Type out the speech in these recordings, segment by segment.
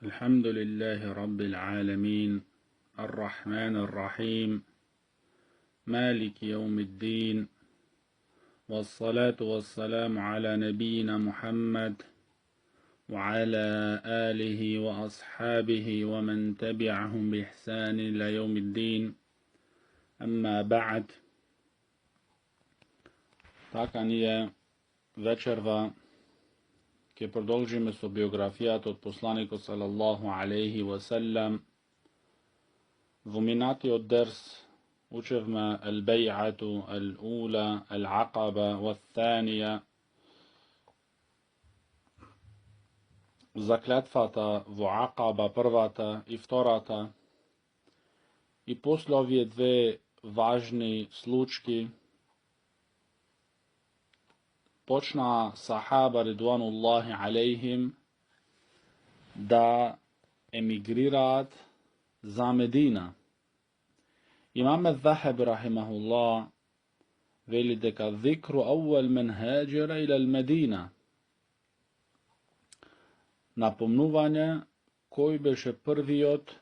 الحمد لله رب العالمين الرحمن الرحيم مالك يوم الدين والصلاة والسلام على نبينا محمد وعلى آله وأصحابه ومن تبعهم بإحسان إلى يوم الدين أما بعد. Taka nije večerva ke продолжиме со биографијата од посланикот салаллаху алейхи ва селем. Во минатиот дерс учевме البيعة الأولى العقبة والثانية, заклетвата во Акаба првата и втората, и после овие две важни случки почна сахаба ридвануллахи алейхим да емигрираат за Медина. Имам ел-Захаби рахимахуллах вели дека ذكر أول من هاجر إلى المدينة, напомнување кој беше првиот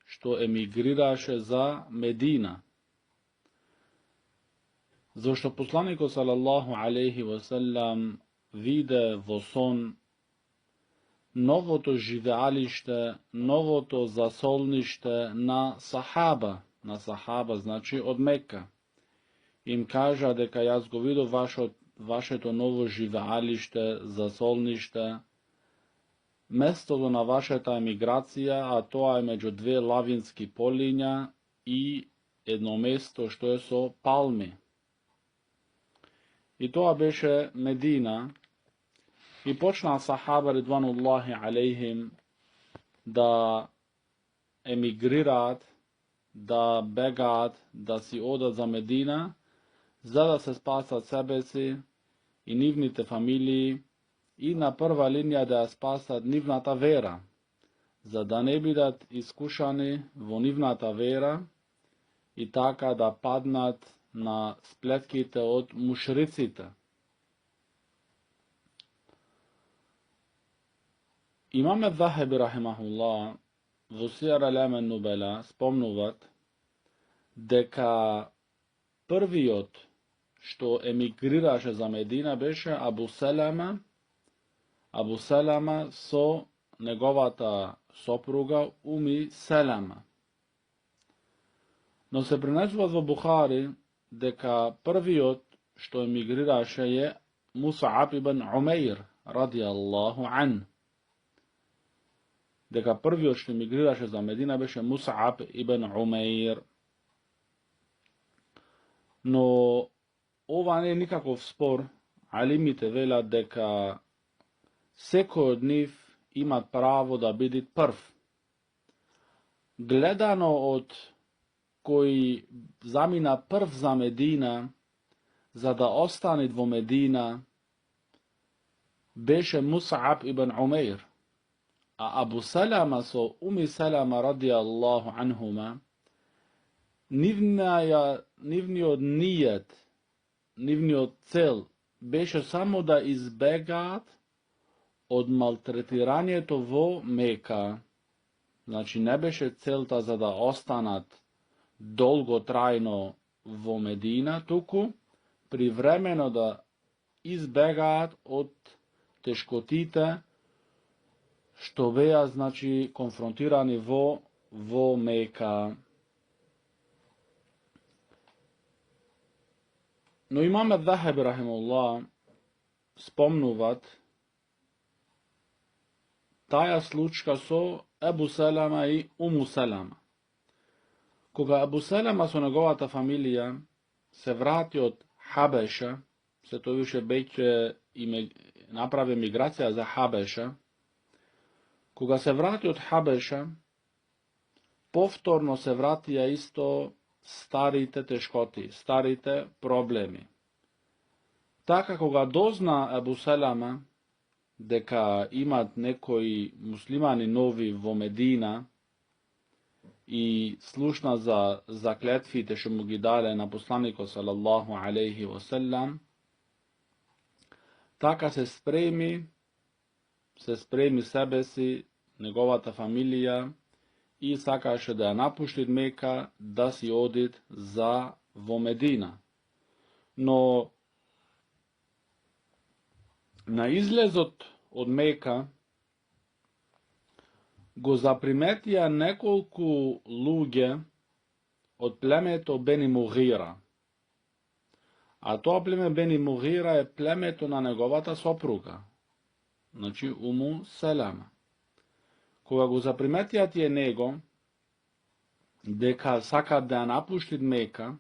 што емигрираше за Медина. Зашто посланикот салаллаху алейхи ва селем виде во сон новото живеалиште, новото засолниште на сахаба, значи од Мека. Им кажа дека јас го видов вашето ново живеалиште, засолниште, местото на вашата емиграција, а тоа е меѓу две лавински полиња и едно место што е со палми. И тоа беше Медина. И почнаа сахаба ридвануллахи алейхим да емигрираат, да бегаат, да си одат за Медина, за да се спасат себе си и нивните фамилии, и на прва линија да ја спасат нивната вера, за да не бидат искушани во нивната вера и така да паднат на сплетките од мушриците. Имам ел-Захаби рахимахуллах во Сијар а'лам ан-Нубала спомнуват дека првиот што емигрираше за Медина беше Абу Салама со неговата сопруга Уми Салама. Но се пренесува во Бухари дека првиот што емигрираше е Мус'аб ибн Умейр радијаллаху ан. Дека првиот што емигрираше за Медина беше Мус'аб ибн Умейр. Но ова не е никаков спор. Алимите велат дека секој од нив имат право да биде прв. Гледано од кој замина прв за Медина, за да остане во Медина, беше Мус'аб ибн Умейр. А Абу Салама со Уми Салама радијаллаху анхума, нивниот нијет, нивниот цел беше само да избегаат од малтретирањето во Мека. Значи не беше целта за да останат долготрајно во Медина, туку привремено да избегаат од тешкотите што беа, значи, конфронтирани во Мека. Но Имам ел-Захаби рахимахуллах спомнуват таја случка со Абу Салама и Уму Салама. Кога Абу Салама со неговата фамилија се врати од Хабеша, се тоа више беќе направи миграција за Хабеша, кога се врати од Хабеша, повторно се вратија исто старите тешкоти, старите проблеми. Така кога дозна Абу Салама дека имат некои муслимани нови во Медина и слушна за заклетвите што му ги даде на посланикот салаллаху алейхи ва селем, така се спреми себе си неговата фамилија и сакаше да ја напушти Мека, да си одит за во Медина. Но на излезот од Мека го заприметија неколку луѓе од племето Бени Мугира. А тоа племе Бени Мугира е племето на неговата сопруга, значи Уму Селама. Кога го заприметија тие него, дека сакат да ја напуштит Мека,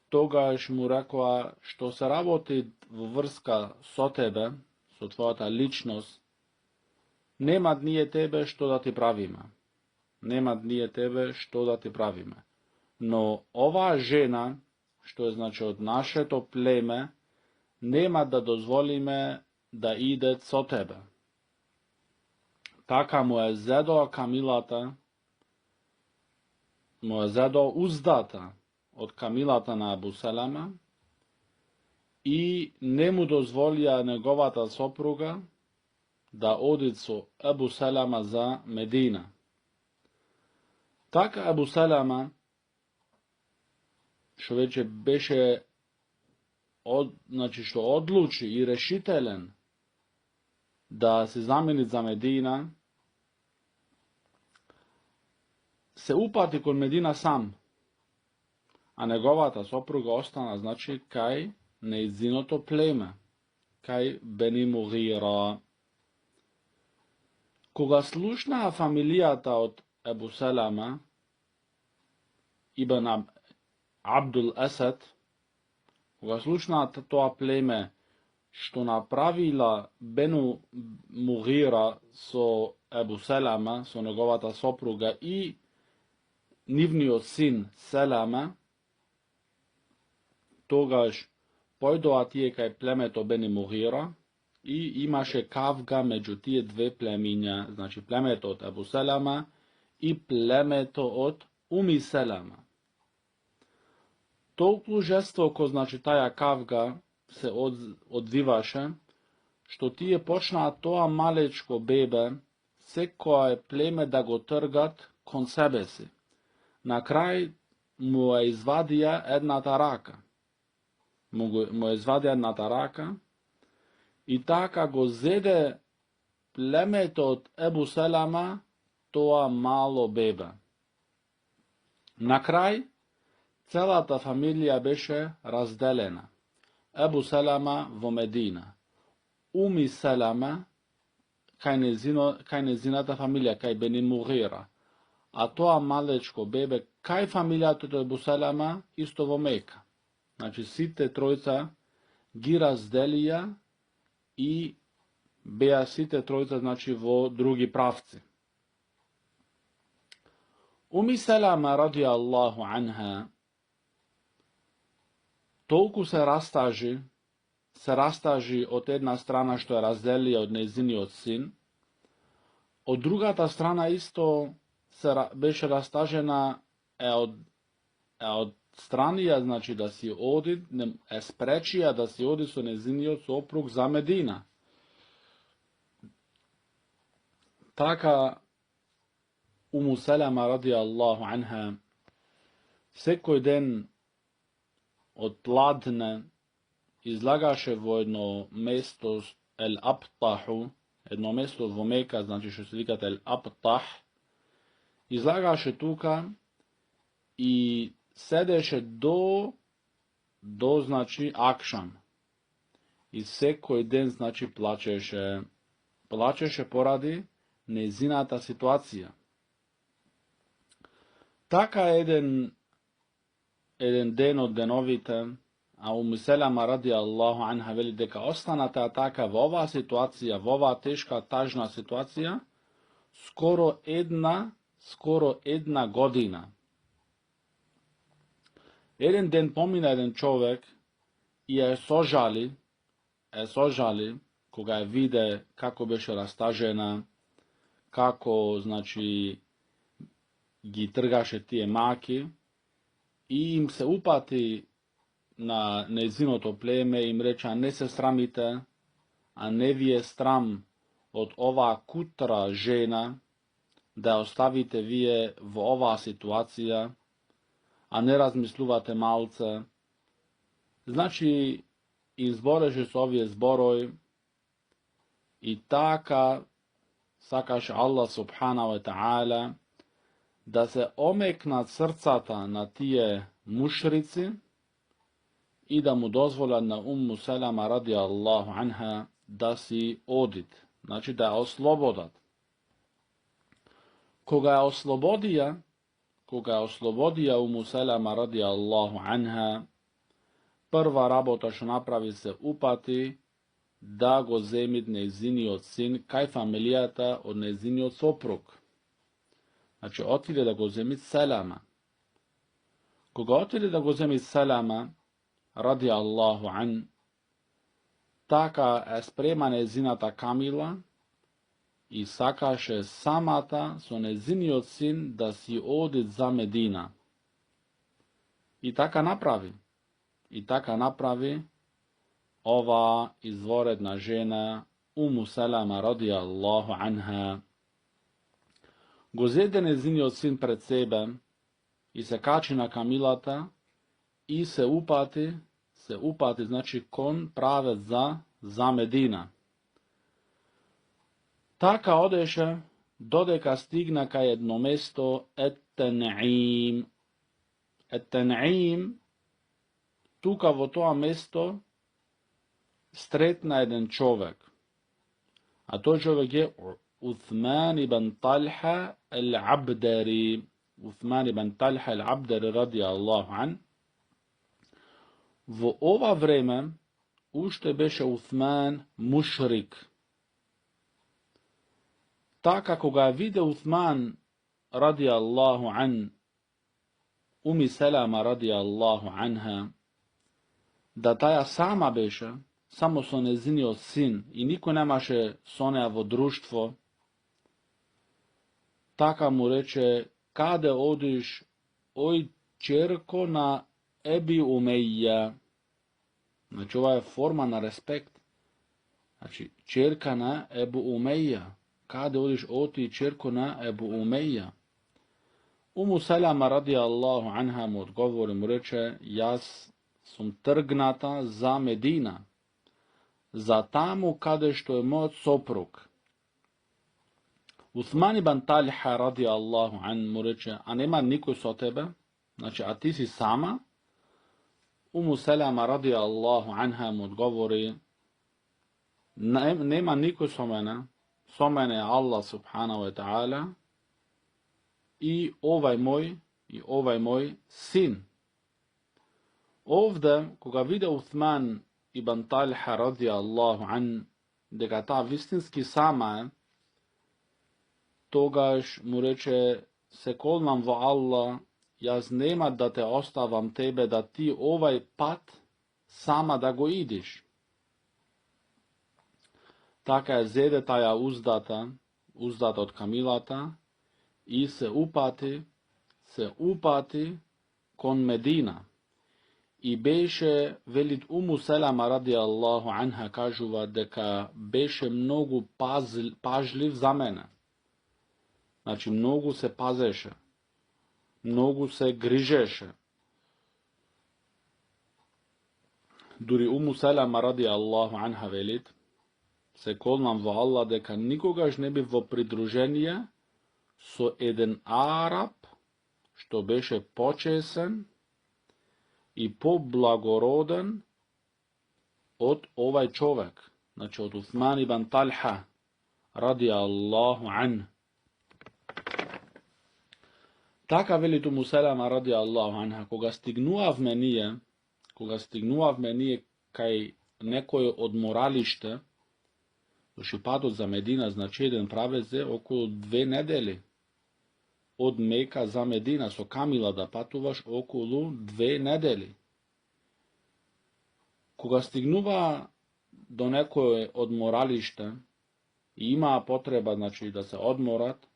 тогаш му рекоа, што се работи во врска со тебе, со твојата личност, немат ние тебе што да ти правиме. Немат ние тебе што да ти правиме. Но оваа жена, што е значи од нашето племе, нема да дозволиме да иде со тебе. Така му е зедоа камилата, му е зедоа уздата од камилата на Абу Селама и не му дозволија неговата сопруга да оди со Абу Селама за Медина. Така Абу Селама, што веќе беше значи што одлучи и решителен да се замени за Медина, се упати кон Медина сам, а неговата сопруга остана, значи, кај нејзиното племе, кај Бени Мугира. Кога слушнаа фамилијата од Ебу Селама, Ибн Абдул Асад, кога слушнаа тоа племе што направила Бену Мугира со Ебу Селама, со неговата сопруга и нивниот син Селама, тогаш појдоа тие кај племето Бени Мугира и имаше кавга меѓу тие две племиња, значи племето од Ебу Селама и племето од Уми Селама. Толку жестоко, значи, таја кавга се одвиваше, што тие почнаа тоа малечко бебе, секој племе да го тргат кон себе си. На крај му ја извадија едната рака. Му ја извадија едната рака и така го зеде племето од Ебу Селама тоа мало бебе. На крај целата фамилија беше разделена. Ебу Селама во Медина, Уми Селама кај незината фамилија, кај Бени Мугира, а тоа малечко бебе кај фамилијата од Ебу Селама исто во Мека. Значи сите тројца ги разделија и беа сите тројца, значи, во други правци. Уми Селама ради Аллаху анха толку се растажи од една страна што ја разделија од нејзиниот син, од другата страна исто беше растажена од странија, значи да си оди, е спречија да си оди со нејзиниот сопруг за Медина. Така Уму Селама ради Аллаху анха секој ден од пладне излагаше во едно место Ел Аптаху, едно место во Мека, значи што се викат Ел Аптах, излагаше тука и седеше до значи акшам. И секој ден, значи, плачеше поради нејзината ситуација. Така еден ден од деновите, а Уму Селама ради Аллаху анха вели дека останата така во оваа ситуација, во оваа тешка, тажна ситуација, скоро една година. Еден ден помина еден човек и е сожали, кога ја виде како беше растажена, како, значи, ги тргаше тие маки, и им се упати на нејзиното племе, им рече, не се срамите, а не ви е срам od ova kutra žena, da ostavite vije v ova situacija, a ne razmisluvate malce. Znači, izboreže su ovje zboroj i taka, sakaše Allah subhanahu wa ta'ala, da se omekna srcata na tije mušrici i da mu dozvola na Ummu Selama radijallahu anha da si odit. Znači da je oslobodat. Koga je oslobodija Ummu Selama radijallahu anha, prva rabota što napravi se upati da go zemit nezini od sin, kaj familijata od nezini od soprug. Znači otvire da go zemit Selama. Koga otvire da go zemit Selama radijallahu an, taka je sprema nezinata Kamila i sakaše samata so nezini od sin da si odit za Medina. I taka napravi ova izvoredna žena Ummu Selama radijallahu anha. Gozede nezini od sin pred sebe i se kači na Kamilata i se upati znači kon prave za Medina. Taka odeše dodeka stigna ka jedno mesto Et-Tan'im. Et-Tan'im, tuka vo toa mesto stretna jedan čovek. A to čovek je Uthman ibn Talha al-Abdari. Uthman ibn Talha al-Abdari radijallahu an. V ova vreme ušte beše Uthman mušrik. Taka koga vide Uthman radijallahu an, Ummi Selama radijallahu anha, da taja sama beše, samo so nezinio sin i niko nemaše sonea vo društvo, taka mu reče, kade odiš, oj čerko na Ebi Umeja. Znači ova je forma na respekt. Znači čerka na Ebu Umeja. Kade odiš oti čerko na Ebu Umeja. Ummu Selama radijallahu anha mu odgovori, mu reče, jas sam trgnata za Medina. Za tamo kade što je moj soprug. Uthman ibn Talha radijallahu an mu reče, a nema niko so tebe? Znači, a ti si sama? Ummu Selama radijallahu anha mu odgovori, nema niko so mene je Allah subhanahu wa ta'ala i ovaj moj sin. Ovde, koga vide Uthman ibn Talha radijallahu an, da ga ta vistinski sama je, togaž mu reče, se kolnam vo Allah, jaz nema da te ostavam tebe, da ti ovaj pat sama da go idiš. Taka je zedetaja uzdata od Kamilata i se upati kon Medina. I beše velit Ummu Selama radijallahu anha kažuva deka beše mnogo pažljiv za mene. Znači mnogo se pazeše, mnogo se grižeše. Duri Ummu Selama radijallahu anha velit, se kolnam vo Allah deka nikogaž ne bi vo pridruženje so eden Arab, što beše počesen i poblagorodan od ovaj čovek, znači od Uthman ibn Talha radijallahu an. Taka veli Ummu Selama radijallahu anha, koga stignua v menije kaj nekoje odmoralište, došli padot za Medina, znači jedan praveze okolo 2 nedeli. Od Meka za Medina so Kamila da patuvaš okolo 2 nedeli. Koga stignuva do nekoje odmoralište i ima potreba, znači da se odmorat,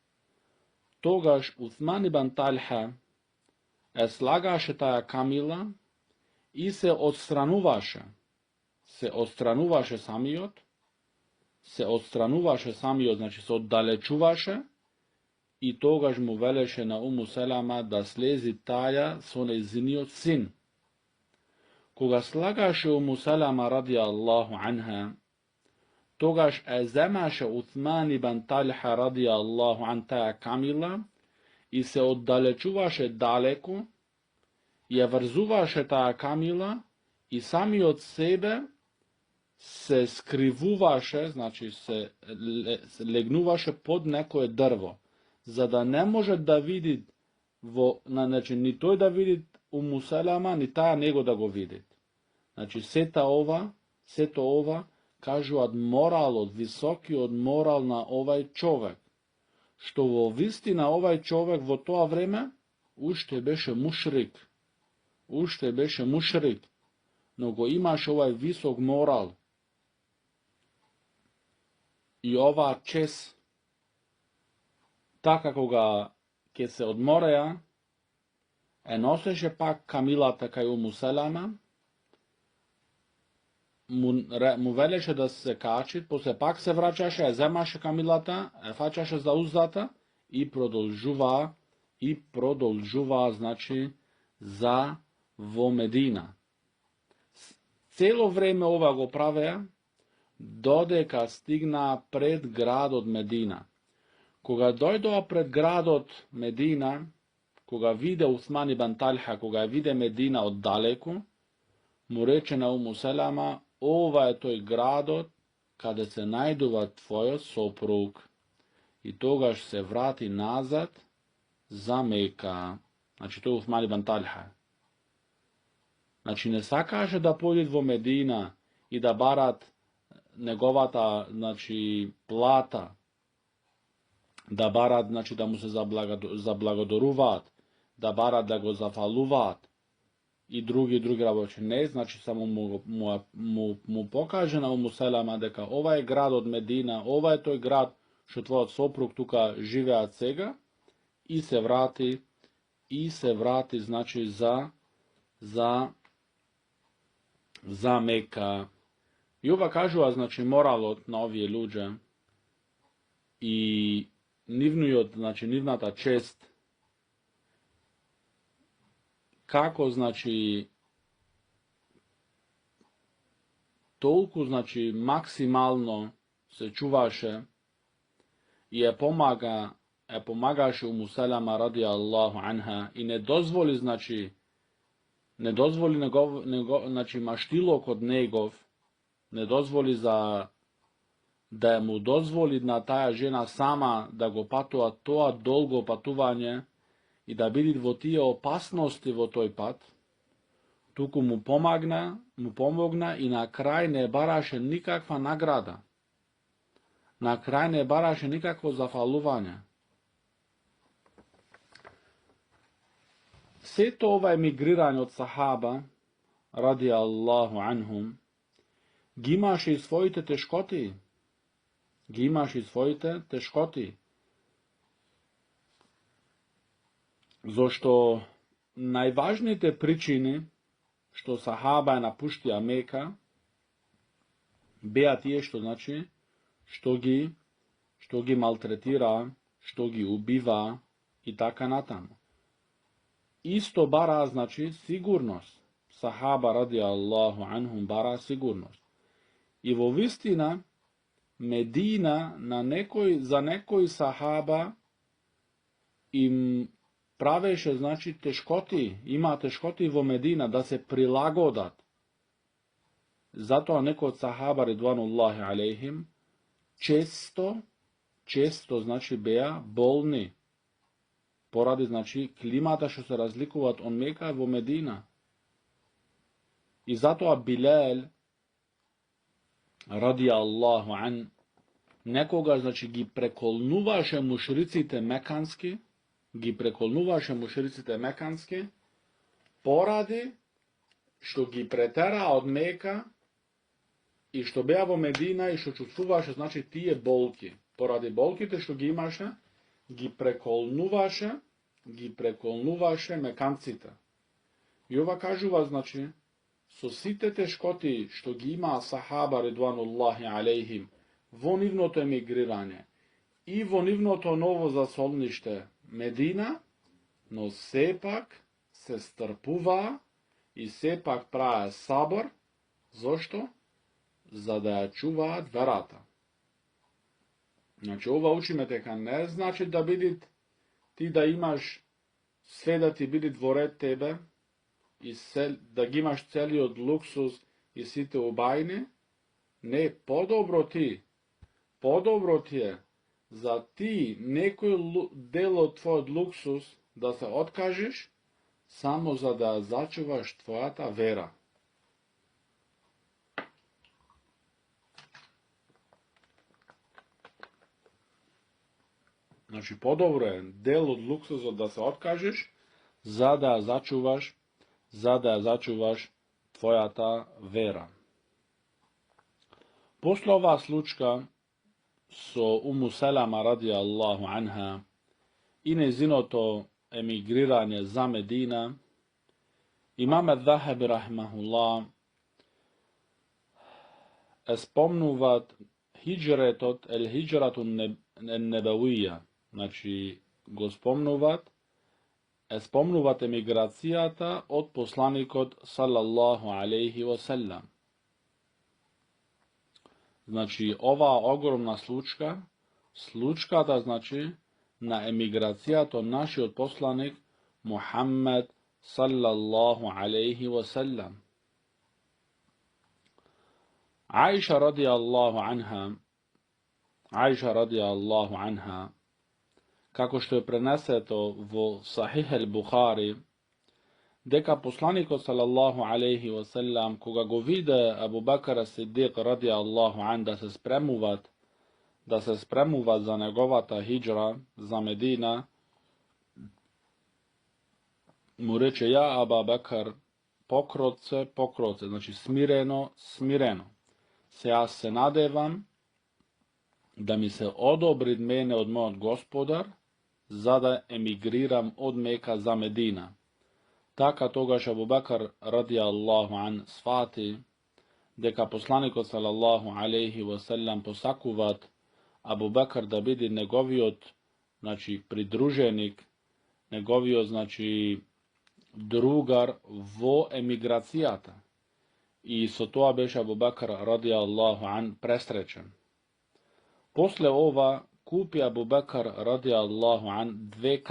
togaž Uthman ibn Talha slagaše taja Kamila i se odstranuvaše samiot, се отстрануваше самиот, значи се оддалечуваше, и тогаш му велеше на Уму Селама да слези таја со нејзиниот син. Кога слагаше Уму Селама ради Аллаху анха, тогаш е земаше Уthman ибн Талха ради Аллаху ан таја камила и се оддалечуваше далеко, ја врзуваше таја камила и самиот себе се скривуваше, значи се легнуваше под некое дрво, за да не може да види значи ни тој да види Уму Селама, ни таја него да го види. Значи сето ова кажуваат моралот, високиот морал на овај човек, што во вистина овај човек во тоа време уште беше мушрик, но го имаше овај висок морал и оваа чест. Така кога ќе се одмореа, е носеше пак камилата кај Уму Селама, му велеше да се качи, после пак се враќаше, ја земаше камилата, ја фаќаше за уздата и продолжуваа, значи, за во Медина. Цело време ова го правеа, додека стигнаа пред градот Медина. Кога дојдоа пред градот Медина, кога виде Уthman ибн Талха, кога ја виде Медина оддалеку, му рече на Уму Селама: ова е тој градот каде се најдува твојот сопруг. И тогаш се врати назад за Мека. Значи тој Уthman ибн Талха. Значи не сакаше да појдат во Медина и да барат неговата, значи, плата, да барат, значи, да му се заблагодаруваат, да барат да го зафалуваат и други работи. Не, значи само му покаже на Уму Селама дека ова е градот Медина, ова е тој град што твојот сопруг тука живеат сега, и се врати, значи, за Мека. И ова кажува, значи, моралот на овие луѓе и нивната чест, како, значи, толку, значи, максимално се чуваше и ја помагаше Уму Селама ради Аллаху анха и не дозволи, значи, значи, маштилокот негов, не дозволи да му дозволи на таа жена сама да го патува тоа долго патување и да биде во тие опасности во тој пат, туку му помогна и на крај не бараше никаква награда. На крај не бараше никакво зафалување. Сето ова емигрирање од сахаба, ради Аллаху анхум, ги имаше и своите тешкоти. Зошто најважните причини што сахаба ја напуштија Мека беа тие што, значи, што ги малтретира, што ги убива и така натаму. Исто бара, значи, сигурност. Сахаба ради Аллаху анхум бара сигурност. И во вистина Медина за некои сахаба им правеше, значи, тешкоти, има тешкоти во Медина да се прилагодат. Затоа некои од сахаба ридвануллахи алейхим често, значи, беа болни. Поради, значи, климата што се разликуваат од Мека во Медина. И затоа Билал ради Аллаху ан некогаш, значи, ги преколнуваше мушриците мекански, поради што ги претера од Мека и што беа во Медина и што чувствуваше, значи, тие болки. Поради болките што ги имаше, ги преколнуваше меканците. И ова кажува, значи, со сите тешкоти што ги имаа сахаба ридвануллахи алейхим во нивното емигрирање и во нивното ново засолниште Медина, но сепак се стрпуваа и сепак правеа сабор. Зошто? За да ја чуваат верата. Значи, ова учиме дека не значи да бидит ти да имаш све да ти бидит во ред тебе и да ги имаш целиот луксус и сите убајни. Не, подобро ти е за ти некој дел од твојот луксус да се откажеш, само за да зачуваш твојата вера. Значи, подобро е дел од луксусот да се откажеш, за да ја зачуваш твојата вера. После оваа случка со Уму Селама ради Аллаху анха и незиното емигрирање за Медина, имам ад-Захаби рахимахуллах спомнуваат хиджретот, хиджрату небавија, значи го спомнуваат емиграцијата од посланикот салаллаху алейхи ва селам. Значи, оваа огромна случката, значи, на емиграцијата од нашиот посланик Мухаммед салаллаху алейхи ва селам. Аиша ради Аллаху анха, како што е пренесето во Сахих ал-Бухари, дека посланикот салаллаху алейхи ва селам, кога го виде Абу Бакр ас-Сидик ради Аллаху ан да се спремуваат за неговата хиджра за Медина, му рече: ја Аба Бакр, покроце, значи смирено. Се јас се надевам да ми се одобри мене од мојот Господар, за да емигрирам од Мека за Медина. Така тогаш Абу Бакр ради Аллаху ан свати дека посланикот салаллаху алейхи ва селам посакуваат Абу Бакр да биде неговиот, значи, придруженик, неговиот, значи, другар во емиграцијата. И со тоа беше Абу Бакр ради Аллаху ан пресречен. После ова купи Абу Бакр ради Аллаху ан две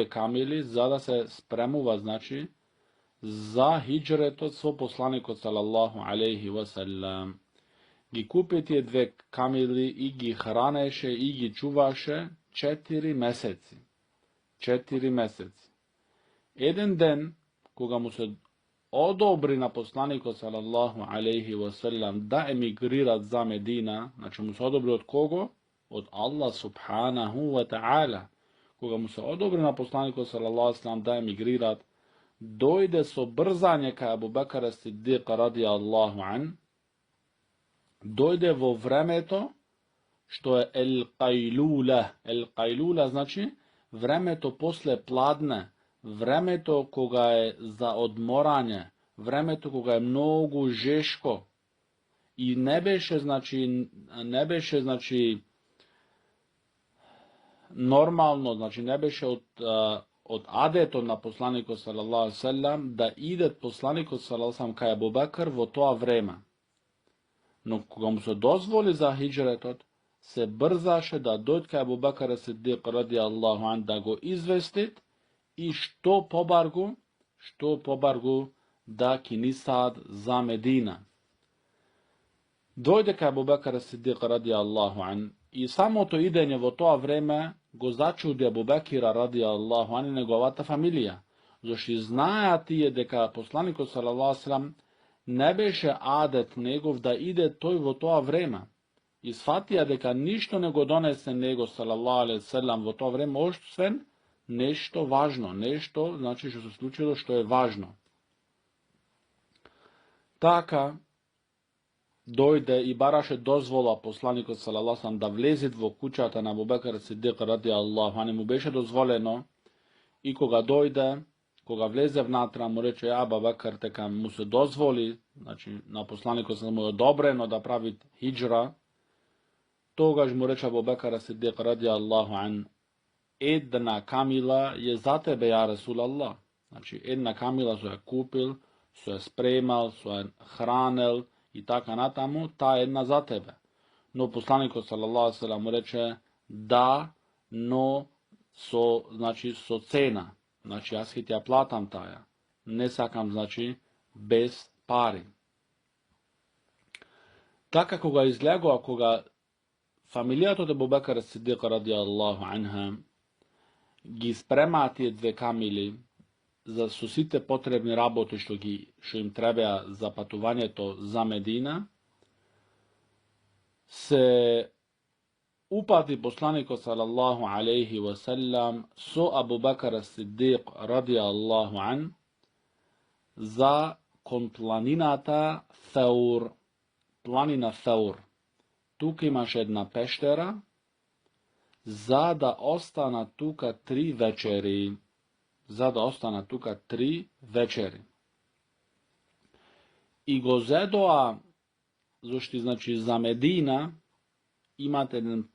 камили, за да се спремува, значи, за хиджретот со посланикот салаллаху алейхи ва селам. Ги купи тие две камили и ги хранеше и ги чуваше 4 месеци. 4 месеци. Еден ден, кога му се одобри на посланикот салаллаху алейхи ва селам да емигрират за Медина, значи му се одобри од кого? Од Аллах субханаху ва та'ала. Кога му се одобри на посланикот салаллаху алейхи ва селам да емигрират, дојде со брзање кај Абу Бакр ас-Сидик ради Аллаху ан, дојде во времето што е ел-кајлула. Ел-кајлула значи времето после пладне, времето кога е за одморање, времето кога е многу жешко и не беше нормално, значи не беше од адето на посланикот салаллаху алейхи ва селам да идет посланикот салаллаху алейхи ва селам кај Абу Бакр во тоа време. Но кога му се дозволи за хиджретот, се брзаше да дојде кај Абу Бакр ас-Сидик ради Аллаху ан да го известит и што побаргу да кинисаат за Медина. Дојде кај Абу Бакр ас-Сидик ради Аллаху ан и самото идење во тоа време го зачуди Абу Бекира ради Аллаху ан и неговата фамилија, зашто знаеа тие дека посланикот салаллаху алейхи ва селам не беше адет негов да иде тој во тоа време. И сватија дека ништо не го донесе него салаллаху алейхи ва селам во тоа време, освен нешто важно, нешто, значи, што се случило што е важно. Така дојде и бараше дозвола посланикот салаллаху алейхи ва селам да влезе во куќата на Абу Бекр ас-Сидик ради Аллаху ан, му беше дозволено, и кога дојде, кога влезе внатра, му рече Аба Бекр, дека му се дозволи, значи на посланикот му е одобрено да прави хиджра, тогаш му рече Абу Бекр Сидик ради Аллаху ан, една камила je za tebe, ja Rasulallah. Znači, jedna kamila su je kupil, su je spremal, su je hranil i taka natamu, ta jedna za tebe. No poslanik sallallahu alejhi ve sellem mu reče da, no so, znači, so cena. Znači, ja ja platam taja. Ne sakam, znači, bez pari. Така кога излегува, кога фамилијата од Абу Бекр Сидик радијаллаху анха ги спрема тие две камили за со сите потребни работи што им требаа за патувањето за Медина, се упати посланикот салаллаху алейхи ва селам со Абу Бекр Сидик радијаллаху ан за кон планината Thawr, планина Thawr. Тука имаше една пештера, за да остана тука 3 вечери. За да остана тука 3 вечери. И го зедоа, зашто, значи, за Медина имате еден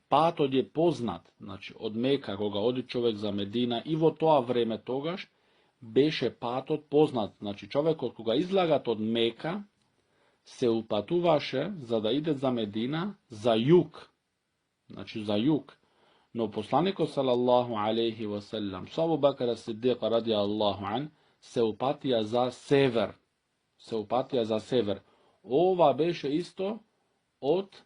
патот е познат, значи, од Мека, кога оди човек за Медина, и во тоа време тогаш беше патот познат. Значи, човекот кога излагат од Мека, се упатуваше за да иде за Медина, за југ. Значи, за југ. Но посланикот салаллаху алейхи ва селам, со Абу Бекр Сидик радијаллаху ан, се упатија за север. Се упатија за север. Ова беше исто од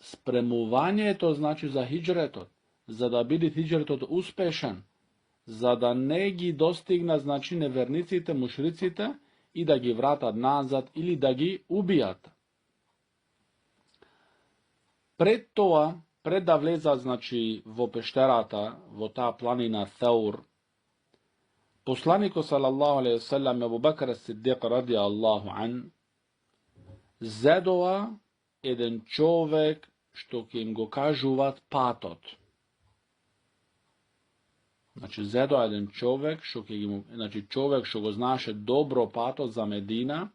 спремувањето, значи, за хиджретот. За да биде хиджретот успешен. За да не ги достигна, значи, неверниците, мушриците, и да ги вратат назад или да ги убијат. Пред тоа, пред да влезат, значи, во пештерата, во таа планина Thawr, посланикот салаллаху алейхи ва селем Абу Бекр Сидик радијаллаху ан зедоа еден човек што ќе им го кажуваат патот. Значи, зедоа еден човек што ќе му, значи, човек што го знаеше добро патот за Медина,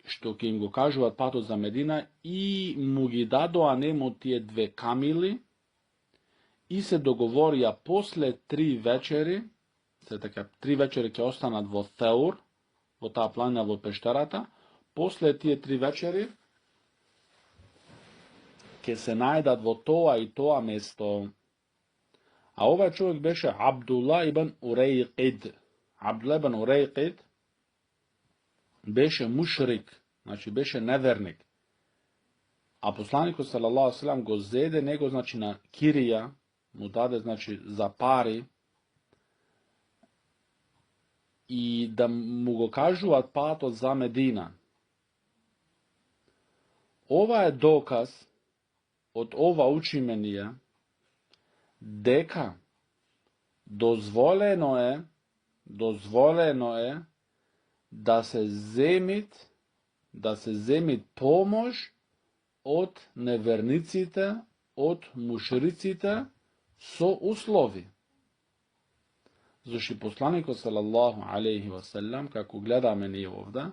што ќе им го кажуваат патот за Медина, и му ги дадоа нему тие две камили и се договорија после 3 вечери, се така 3 вечери ќе останат во Thawr, во таа планина во пештерата, после тие 3 вечери ќе се најдат во тоа и тоа место. А овај човек беше Абдулла ибн Урейқид. Абдулла ибн Урейқид беше мушрик, значи беше неверник. А посланикот салаллаху алейхи ва селем го зеде него, значи, на кирија, му даде, значи, за пари, и да му го кажуваат патот за Медина. Ова е доказ, од ова учиме ние, дека дозволено е да се земит помош од неверниците, од мушриците со услови. Зашто посланикот салаллаху алейхи ва селем, како гледаме ние овде,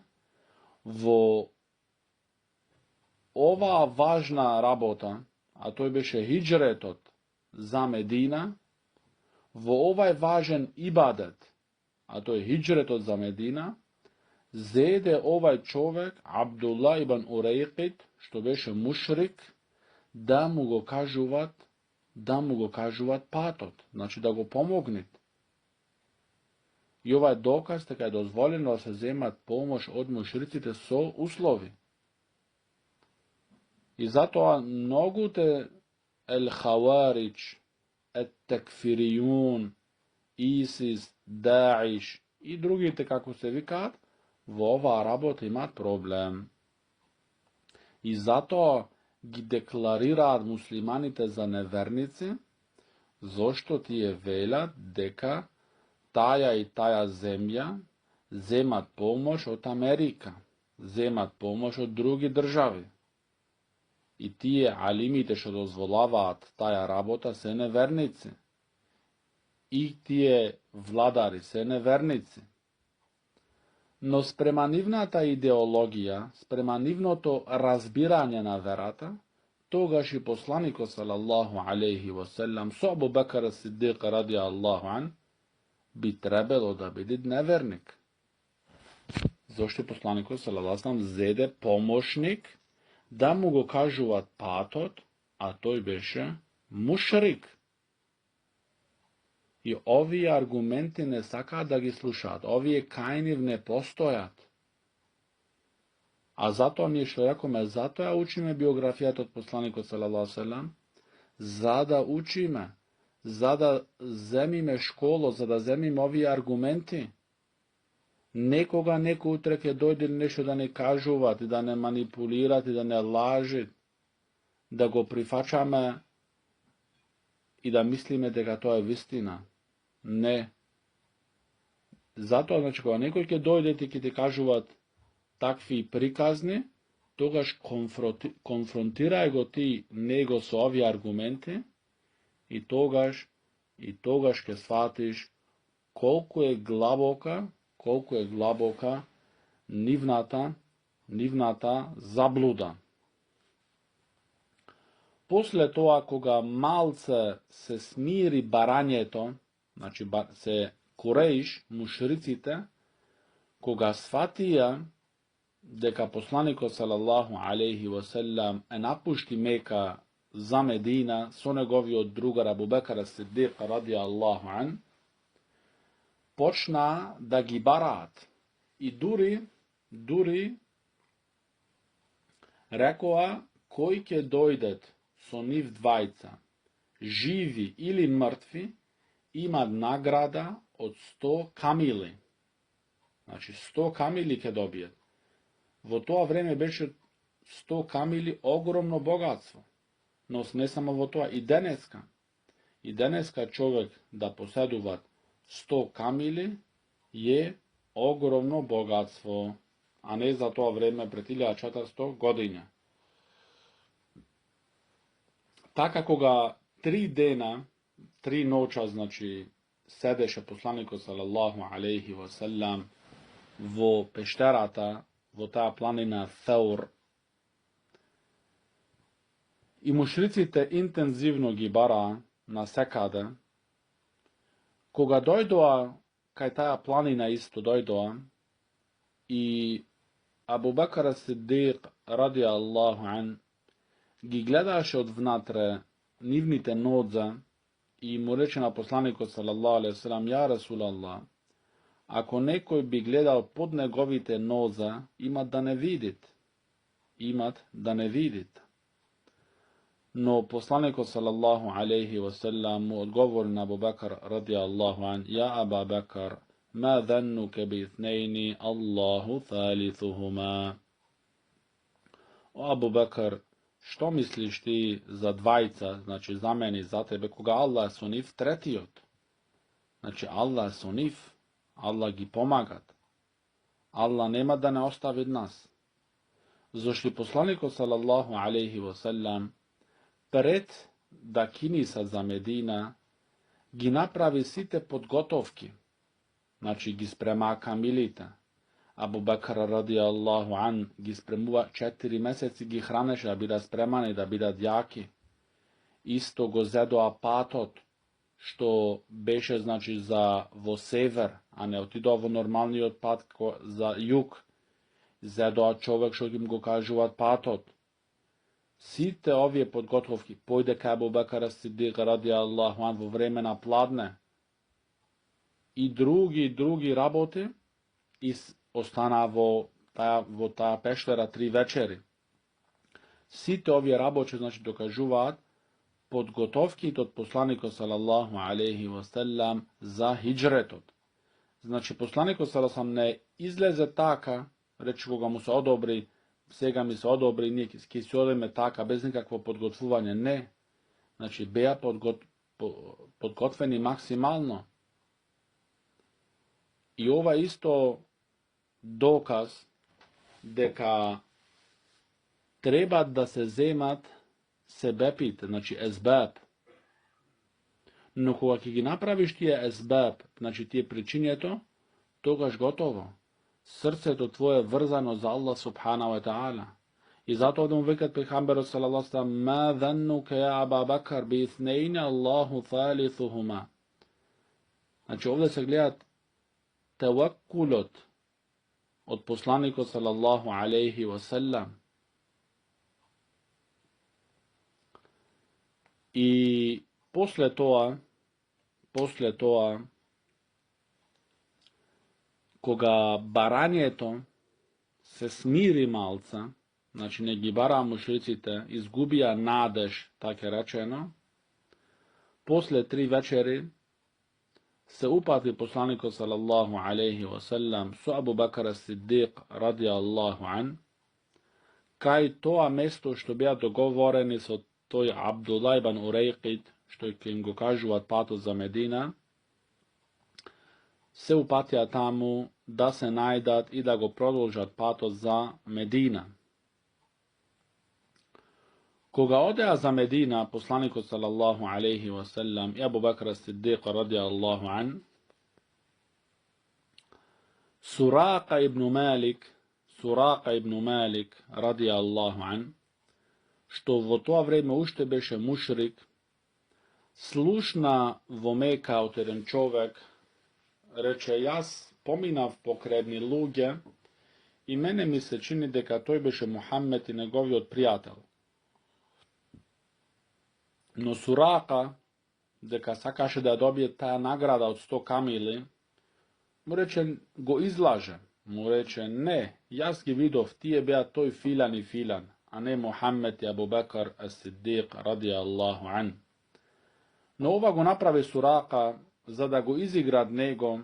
во оваа важна работа, а тој беше хиджретот за Медина, во овај важен ибадет, а тој хиджретот за Медина, зеде овај човек, Абдулла ибн Урейқид, што беше мушрик, да му го кажуваат патот, значи да го помогнат. И ова е доказ дека е дозволено да се земат помош од мушриците со услови. И затоа многуте Ел-Хаваридж, Ет-Текфиријун, Исис, Даиш и другите, како се викаат, во оваа работа имаат проблем. И затоа ги декларираат муслиманите за неверници, зошто тие велат дека таја и таја земја земат помош од Америка, земат помош од други држави. И тие алимите што дозволаваат таја работа се неверници. i tije vladari, се неверници. Но спрема нивната идеологија, спрема нивното разбирање на верата, тогаш и посланикот салаллаху алейхи васелам со Абу Бекр Сидик ради Аллаху ан би требало да биде неверник. Зошто посланикот салаллаху алейхи васелам зеде помошник да му го кажуваат патот, а тој беше мушрик. И овие аргументи не сакаат да ги слушаат, овие кајнив не постојат. А затоа ние што рекоме, затоа учиме биографијата од посланикот салаллаху алейхи васелам, за да учиме, за да земиме школо, за да земиме овие аргументи. Некога некој утре ќе дојде нешто да не кажуваат и да не манипулираат и да не лажат, да го прифачаме и да мислиме дека тоа е вистина. Не. Затоа, значи, кога некој ќе дојде и ќе ти кажуваат такви приказни, тогаш конфронтирај го ти него со овие аргументи и тогаш ќе сватиш колку е длабока нивната заблуда. После тоа, кога малце се смири барањето, значи се Куреиш, мушриците, кога сватија дека посланикот салаллаху алейхи васелам е напушти Мека за Медина со неговиот другар Абу Бекр Сидик ради Аллаху ан, почна да ги бараат. И дури рекоа кој ќе дојдет со нив двајца, живи или мртви, има награда од 100 камили. Значи 100 камили ќе добијат. Во тоа време беше 100 камили огромно богатство. Но не само во тоа, и денеска. И денеска човек да поседува 100 камили е огромно богатство, а не за тоа време пред 1400 години. Така кога 3 дена, 3 ноча, значи, седеше посланикот салаллаху алейхи васелам во пештерата, во таа планина Фаур, и мушриците интензивно ги бараа насекаде, кога дојдоа кај таа планина исто дојдоа, и Абу Бекр Сидик ради Аллаху ан ги гледаше од внатре нивните нодза и му рече на посланикот салаллаху алейхи васелам: ја Расулаллах, ако некој би гледал под неговите ноза, имат да не видит. Но посланикот салаллаху алейхи васелам му одговори на Абу Бекр ради Аллаху ан: ја Аба Бекр, ма ظنك باثنين الله ثالثهما. О Абу Бекр, што мислиш ти за двајца, значи за мене и за тебе, кога Аллах е со нив третиот? Значи Аллах е со нив, Аллах ги помагат. Аллах нема да не остави нас. Зошто посланикот салаллаху алейхи васелам пред да киниса за Медина ги направи сите подготовки. Значи ги спрема камилите. Абу Бекр ради Аллаху ан ги спремува 4 месеци, ги хранеше да бидат спремани, да бидат јаки. Исто го зедоа патот, што беше, значи, за во север, а не отидоа во нормалниот пат за југ. Зедоа човек што им го кажуваат патот. Сите овие подготовки, појде кај Абу Бекр Сидик ради Аллаху ан во време на пладне, и други работи, и остана во таа пештера 3 вечери. Сите овие работи, значи, докажуваат подготовките од посланикот салаллаху алейхи васелам за хиджретот. Значи, посланикот салаллаху не излезе така, рече кога му се одобри, сега ми се одобри, ние ќе се одеме така, без никакво подготвување, не. Значи, беа подготвени максимално. И ова исто доказ дека треба да се земат себепите, значи есбаб. Но кога ќе ги направиш тие есбаб, значи тие причини ето, тогаш готово. Срцето твое врзано за Аллах субхана ва таала. И затоа овде му викат пейгамберот салаллаху алейхи ва саллем: "Ма заннука ја Аба Бакр би итhnейни Аллаху thalithuhuma." Значи овде се гледат таваккулот од посланикот салаллаху алейхи ва саллем. И после тоа, кога барањето се смири малца, значи не ги бараа мушриците, изгубија надеж, така речено, после 3 вечери се упати посланикот салаллаху алейхи ва саллем со Абу Бакр ас-Сиддиқ радијаллаху ан, кај тоа место што беа договорени со тој Абдулла ибн Урейқид, што ќе им го кажуваат патот за Медина, се упатија таму да се најдат и да го продолжат патот за Медина. Кога одеа за Медина, посланикот салаллаху алейхи ва саллем и Абу Бакр ас-Сиддиқ радијаллаху ан, Сурака ибн Малик радијаллаху ан, што во тоа време уште беше мушрик, слушна во Мека од еден човек, рече: "Јас поминав покрај едни луѓе и мене ми се чини дека тој беше Мухаммед и неговиот пријател." Но Сурака, дека сакаше да добие таа награда од 100 камили, му рече, го излаже. Му рече: "Не, јас ги видов, тие беа тој филан и филан, а не Мухаммед и Абу Бакр ас-Сиддиқ радијаллаху ан." Но ова го направи Сурака за да го изиград него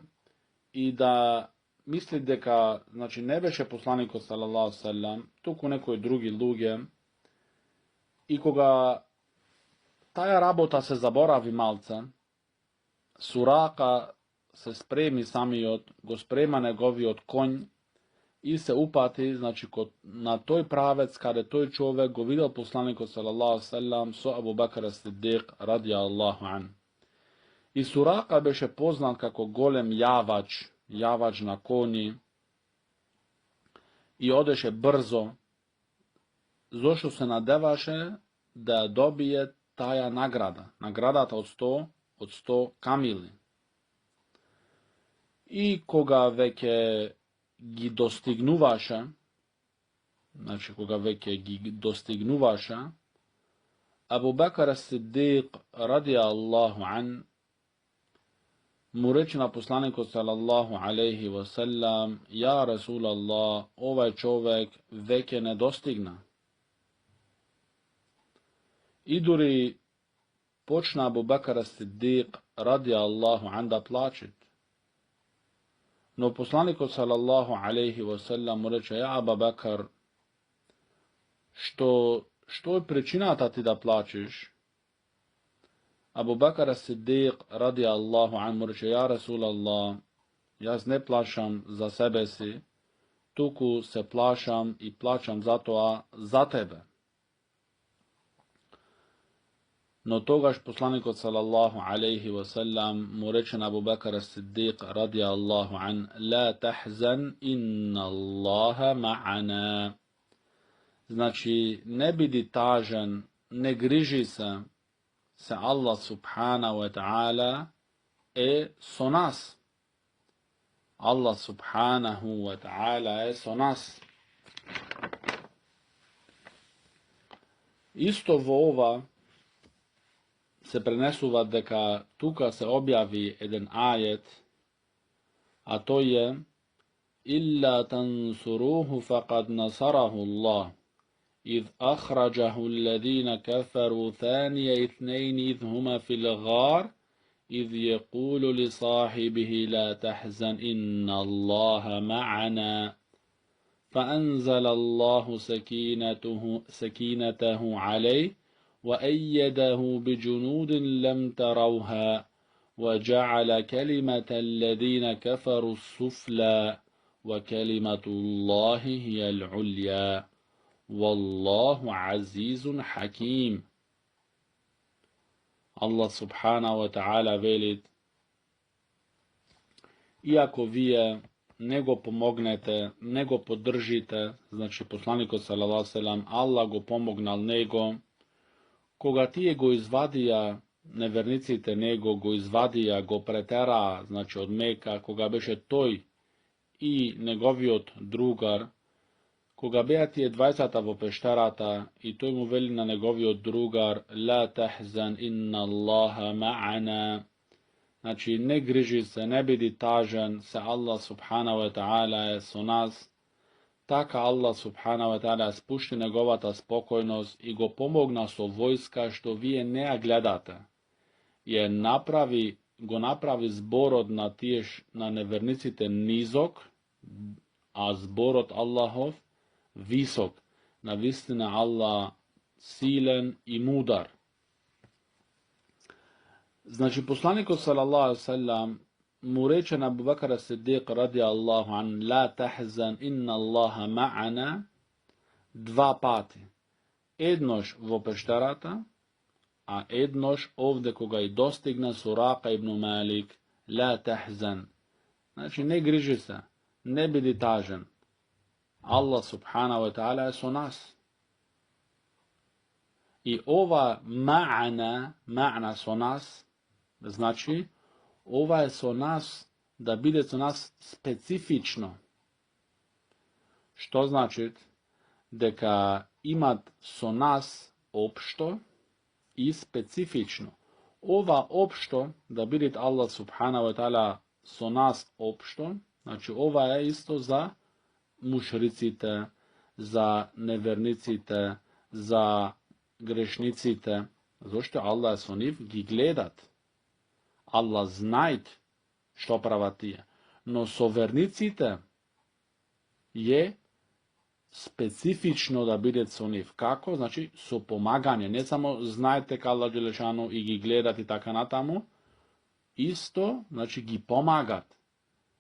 и да мисли дека, значи, не беше посланикот салаллаху салам, туку некои други луѓе. И кога таа работа се заборави малце, Сурака се спреми самиот, го спрема неговиот конј и се упати, значи, на тој правец каде тој човек го видел посланикот салаллаху салам со Абу Бакр ас-Сиддиқ радијаллаху ан. И Сурака беше познат како голем јавач на коњи, и одеше брзо, зошто се надеваше да добие таа наградата од 100 камили. И кога веќе ги достигнуваше, Абу Бакр ас-Сиддиқ радијаллаху ан му рече на посланикот салаллаху алейхи ва саллам: "Ја Расулаллах, овај човек веќе не достигна." И дури почна Абу Бакр ас-Сиддиқ радијаллаху ан да плаче. Но посланикот салаллаху алейхи ва саллам му рече: "Ја Абу Бакр, што е причината ти да плачеш?" Абу Бакр ас-Сиддиқ радијаллаху ан му рече: "Ја Расулаллах, јас не плашам за себе си, туку се плашам и плачам затоа за тебе." Но тогаш посланикот салаллаху алейхи ва саллам му рече на Абу Бакр ас-Сиддиқ радијаллаху ан: "Ла тахзан, инна Аллаха ма'ана." Значи, не биди тажен, не грижи се Аллах субхана ва та'ала е со нас. Аллах субханаху ва та'ала е со нас. Исто во ова се пренесува дека тука се објави еден ајет, а тој е: "Илла тансуруху фақад насараху Аллах, إذ أخرجه الذين كفروا ثاني اثنين إذ هما في الغار إذ يقول لصاحبه لا تحزن إن الله معنا فأنزل الله سكينته عليه وأيده بجنود لم تروها وجعل كلمة الذين كفروا السفلى وكلمة الله هي العليا والله عزيز حكيم." Allah subhanahu wa ta'ala velit: iako vi je nego pomognete, nego podržite, znači poslaniku sallallahu alejhi ve sellem, Allah go pomognal nego, koga tije go izvadija, nevernicite nego go izvadija, go pretera, znači od Meka, koga beše toj i negoviot drugar, koga bejati je 20 vo peštarata i toj mu veli na negoviot drugar: la tahzan inna Allaha ma'ana. Znači, ne griži se, ne bidi tažen, se Allah subhanahu wa ta'ala je su nas. Taka Allah subhanahu wa ta'ala spušti negovata spokojnost i go pomogna so vojska što vi je ne gledate. Je napravi zborod na tiješ na nevernicite nizok, a zborod Allahov visok. Na vistina Allah silen i mudar. Znači, poslaniku sallallahu alejhi ve sellem mu reče na Abu Bakra Siddiq radijallahu an: la tahzan inna Allaha ma'ana, 2 pati. Jednoš vo peštarata, a jednoš ovde koga i dostigne Suraka ibn Malik: la tahzan. Znači, ne griži se, ne bidi tažen. Allah subhanahu wa ta'ala je su nas. I ova ma'na su nas, znači, ova je su nas, da bude su nas specifično. Što znači? Deka imat su nas opšto i specifično. Ova opšto, da bude Allah subhanahu wa ta'ala su nas opšto, znači ova je isto za mušricite, za nevernicite, za grešnicite. Zašto Allah su njih gi gledat? Allah znajt što pravati je. No sovernicite je specifično da bude su njih. Kako? Znači, su pomaganje. Ne samo znajte ka Allah Đelešanu i gi gledati tako na tamo. Isto, znači, gi pomagat,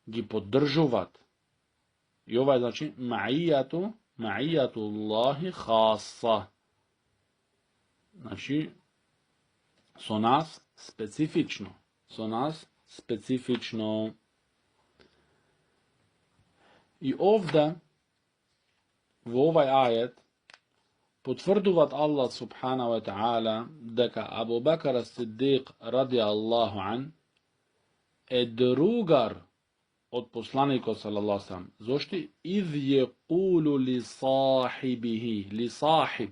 gi podržuvat. I ovaj, znači, ma'ijatu Allahi khasa. Znači, su nas specifično. I ovdje, u ovaj ajet, potvrduvat Allah subhanahu wa ta'ala deka Abu Bakr Siddiq radijallahu an drugar od poslanika sallallahu alejhi ve sellem. Zašto? Iz yaqulu li sahib.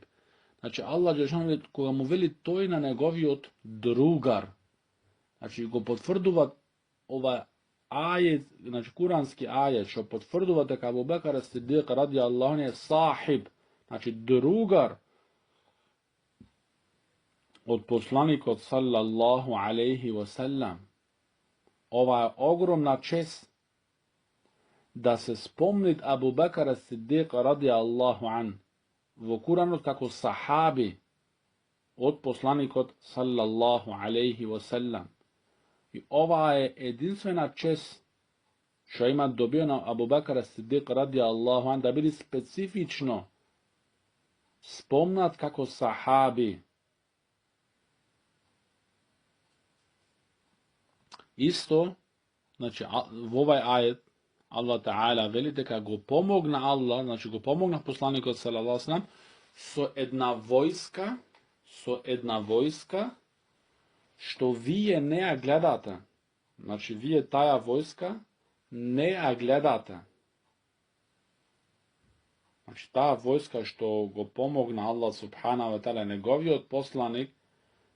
Znači, Allah Đelešanu koga mu veli toj na negovi od drugar. Znači, go potvrduva ovaj ajet, znači kuranski ajet, što potvrduva da Abu Bakr Siddiq radijallahu anhu je sahib, znači drugar od poslanika sallallahu alejhi ve sellem. Ova je ogromna čest da se spomnit Abu Bakr Siddiq radijallahu anhu v Kuranu kako sahabi od poslanika sallallahu alejhi ve sellem. I ova je jedinstvena čest što ima dobio na Abu Bakr Siddiq radijallahu anhu da bili specifično spomnat kako sahabi. Isto, znači u ovaj ajet Allah ta'ala velite kako go pomogna Allah, znači go pomogna poslaniku sallallahu alejhi ve sellem, so jedna vojska, što vi je ne gledate. Znači, vi je taja vojska ne gledate. Znači, ta vojska što go pomogna Allah subhanahu wa ta'ala negovi od poslanik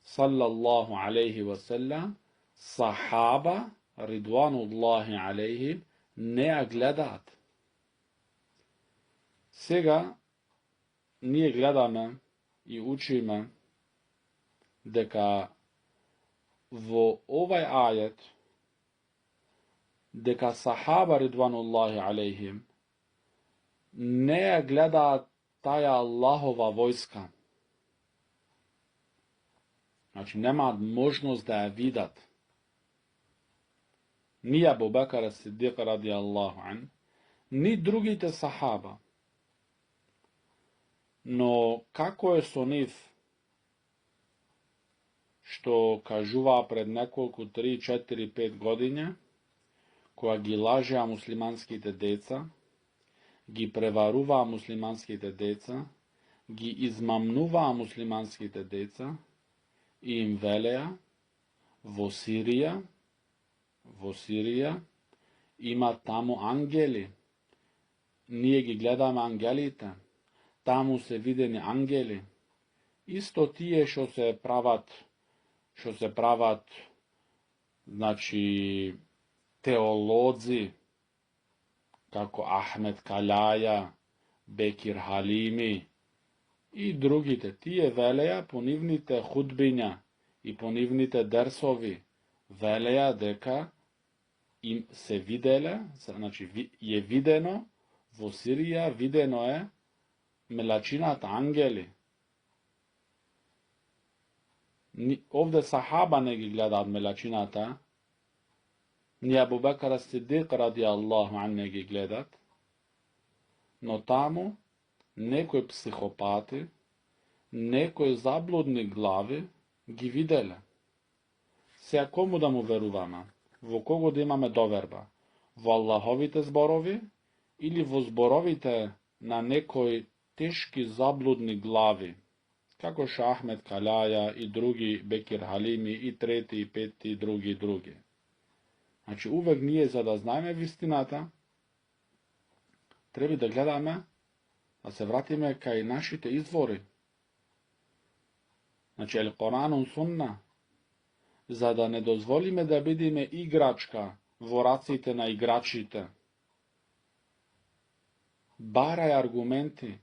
sallallahu alejhi ve sellem, sahaba ridvanullahi alejhim ne gledat. Сега ние гледаме и учиме дека во овај ајет дека сахаба ридвануllahi алейхим не гледаат таја Аллахова војска. Значи немаат можност да ја видат. Ни Абу Бакр Сиддиқ радијаллаху ан, ни другите сахаба. Но како е со нив? што кажува пред неколку 3, 4, 5 години, кога ги лажеа муслиманските деца, ги преваруваа муслиманските деца, ги измамнуваа муслиманските деца и им велеа во Сирија има таму ангели. Ние ги гледаме ангелите, таму се видени ангели. Исто тие што се прават, значи, теолози, како Ахмед Калаја, Бекир Халими и другите, тие велеа по нивните худбиња и по нивните дерсови, велеа дека им се виделе, значи е видено во Сирија, видено е мелачината ангели. Овде сахаба не ги гледаат мелачината, ни Абу Бекр ас-Сидик ради Аллаху ан не ги гледат, но таму некои психопати, некои заблудни глави ги виделе. Сега кому да му веруваме? Во кого да имаме доверба? Во Аллаховите зборови или во зборовите на некои тешки заблудни глави, како што Ахмед Калаја и други, Бекир Халими и трети и пети и други. Значи, увек ние, за да знаеме вистината, треба да гледаме, да се вратиме кај нашите извори. Значи, Ел-Коранун Сунна, за да не дозволиме да бидеме играчка во раците на играчите. Барај аргументи,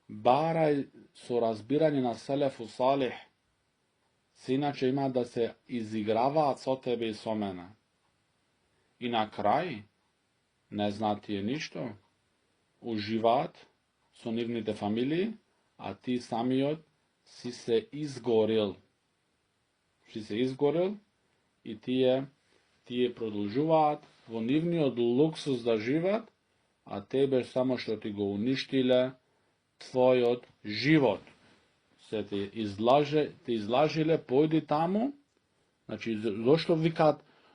барај со разбирање на Селефу Салих, се иначе има да се изиграваат со тебе и со мене. И на крај, не знаат тие ништо, уживаат со нивните фамилии, а ти самиот си се изгорил. И тие продолжуваат во нивниот луксус да живеат, а тебе само што ти го уништиле твојот живот. Се те излажиле, појди таму, значи,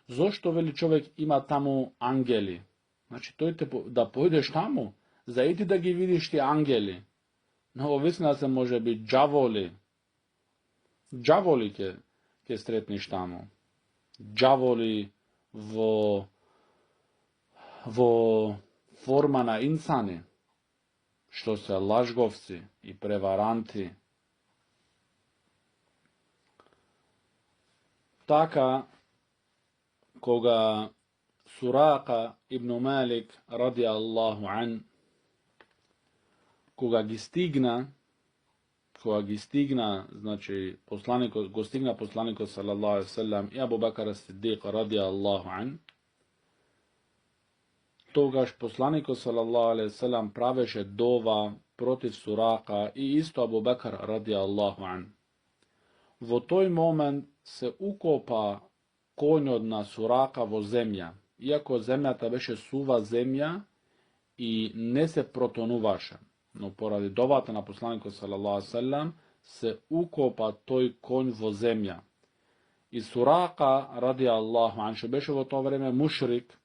зошто вели човек има таму ангели? Значи, да појдеш таму, за иди да ги видиш ти ангели. Но во вистина се може би џаволи ќе сретнеш таму. Џаволи во форма на инсани, што се лажговци и преваранти. Така, кога Сурака ибн Малик ради Аллаху ан, кога ги стигна, значи, го стигна посланикот салаллаху алейхи ве селем и Абу Бекр ас-Сидик ради Аллаху ан, тогаш посланикот салаллаху алейхи ве селем правеше дова против Сурака и исто Абу Бекр ради Аллаху ан. Во тој момент се укопа конјот на Сурака во земја, иако земјата беше сува земја и не се протонуваше. Но поради довата на посланикот салаллаху алейхи ве селем се укопа тој конј во земја. И Сурака ради Аллаху ан, што беше во тоа време мушрик,